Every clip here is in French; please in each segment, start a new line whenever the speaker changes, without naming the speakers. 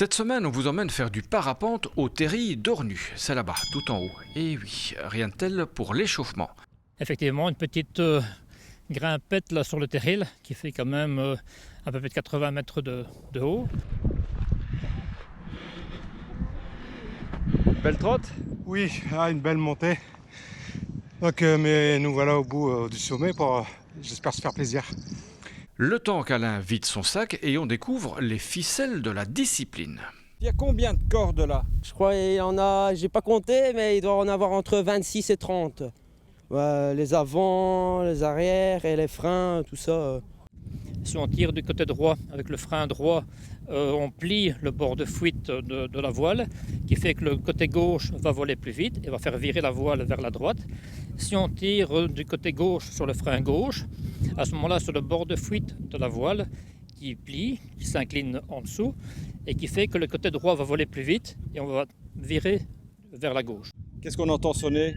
Cette semaine, on vous emmène faire du parapente au terri d'Ornu. C'est là-bas, tout en haut. Et oui, rien de tel pour l'échauffement.
Effectivement, une petite grimpette là sur le terril qui fait quand même à peu près de 80 mètres de haut.
Belle trotte?
Oui, une belle montée. Donc, mais nous voilà au bout du sommet pour, j'espère, se faire plaisir.
Le temps qu'Alain vide son sac et on découvre les ficelles de la discipline.
Il y a combien de cordes là?
Je crois qu'il y en a, j'ai pas compté, mais il doit en avoir entre 26 et 30. Les avants, les arrières et les freins, tout ça.
Si on tire du côté droit avec le frein droit, on plie le bord de fuite de la voile, qui fait que le côté gauche va voler plus vite et va faire virer la voile vers la droite. Si on tire du côté gauche sur le frein gauche, à ce moment-là, sur le bord de fuite de la voile, qui plie, qui s'incline en dessous, et qui fait que le côté droit va voler plus vite et on va virer vers la gauche.
Qu'est-ce qu'on entend sonner?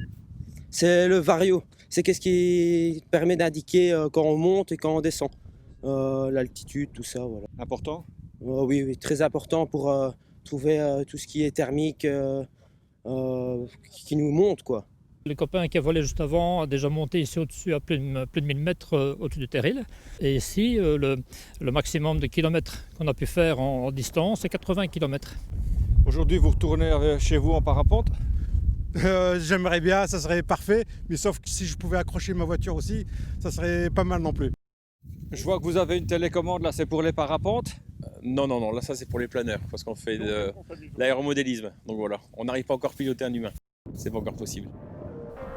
C'est le vario. C'est ce qui permet d'indiquer quand on monte et quand on descend. L'altitude, tout ça, voilà.
Important?
Oui, très important pour trouver tout ce qui est thermique qui nous monte, quoi.
Le copain qui a volé juste avant a déjà monté ici au-dessus à plus de 1000 mètres au-dessus du terril. Et ici, le maximum de kilomètres qu'on a pu faire en distance, c'est 80 km.
Aujourd'hui, vous retournez chez vous en parapente?
J'aimerais bien, ça serait parfait, mais sauf que si je pouvais accrocher ma voiture aussi, ça serait pas mal non plus.
Je vois que vous avez une télécommande là, c'est pour les parapentes?
Non, là ça c'est pour les planeurs, parce qu'on fait de l'aéromodélisme. Donc voilà, on n'arrive pas encore à piloter un humain. C'est pas encore possible.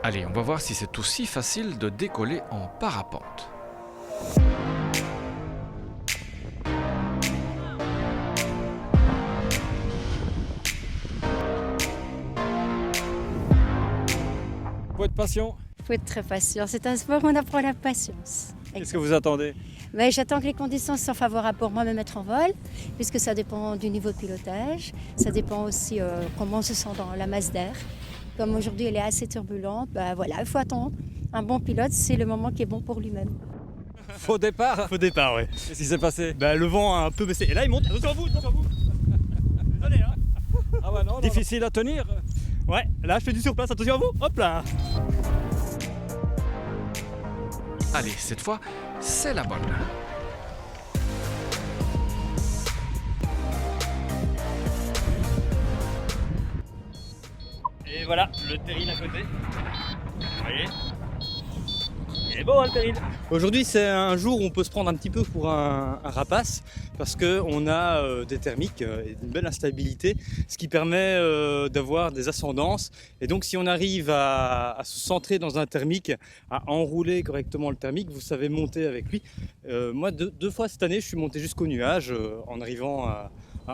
Allez, on va voir si c'est aussi facile de décoller en parapente.
Faut être patient.
Il faut être très patient. C'est un sport où on apprend la patience.
Qu'est-ce que vous attendez?
Mais j'attends que les conditions soient favorables pour moi de me mettre en vol, puisque ça dépend du niveau de pilotage. Ça dépend aussi comment on se sent dans la masse d'air. Comme aujourd'hui elle est assez turbulente, voilà, il faut attendre. Un bon pilote, c'est le moment qui est bon pour lui-même.
Faux départ?
Faux départ, oui.
Qu'est-ce qui s'est passé?
Le vent a un peu baissé. Et là, il monte. Attention à vous, attention à vous. Désolé, hein.
Ah bah non, difficile à tenir.
Ouais, là, je fais du surplace. Attention à vous. Hop là.
Allez, cette fois, c'est la bonne.
Et voilà, le terril à côté. Vous voyez? Il est beau, hein, le terril. Aujourd'hui, c'est un jour où on peut se prendre un petit peu pour un rapace parce qu'on a des thermiques et une belle instabilité, ce qui permet d'avoir des ascendances. Et donc, si on arrive à se centrer dans un thermique, à enrouler correctement le thermique, vous savez monter avec lui. Moi, deux fois cette année, je suis monté jusqu'au nuage en arrivant à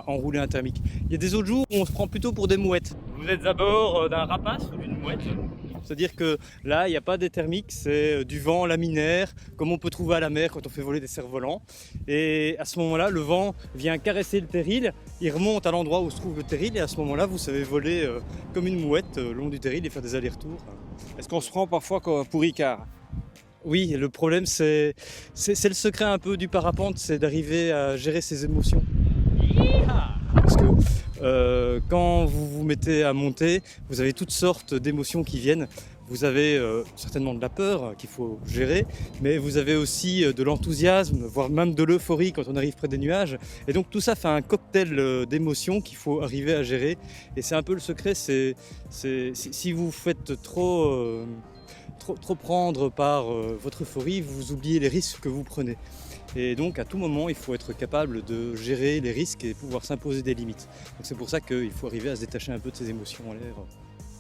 enrouler un thermique. Il y a des autres jours où on se prend plutôt pour des mouettes. Vous êtes à bord d'un rapace ou d'une mouette? C'est-à-dire que là, il n'y a pas des thermiques, c'est du vent laminaire, comme on peut trouver à la mer quand on fait voler des cerfs-volants. Et à ce moment-là, le vent vient caresser le terril, il remonte à l'endroit où se trouve le terril, et à ce moment-là, vous savez voler comme une mouette le long du terril et faire des allers-retours.
Est-ce qu'on se prend parfois pour Icare?
Oui, le problème, c'est le secret un peu du parapente, c'est d'arriver à gérer ses émotions. Parce que quand vous vous mettez à monter, vous avez toutes sortes d'émotions qui viennent. Vous avez certainement de la peur qu'il faut gérer, mais vous avez aussi de l'enthousiasme, voire même de l'euphorie quand on arrive près des nuages. Et donc tout ça fait un cocktail d'émotions qu'il faut arriver à gérer. Et c'est un peu le secret, si vous faites trop prendre par votre euphorie, vous oubliez les risques que vous prenez. Et donc à tout moment, il faut être capable de gérer les risques et pouvoir s'imposer des limites. Donc c'est pour ça qu'il faut arriver à se détacher un peu de ses émotions en l'air.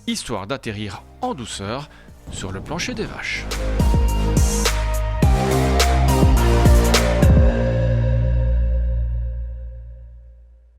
Histoire d'atterrir en douceur sur le plancher des vaches.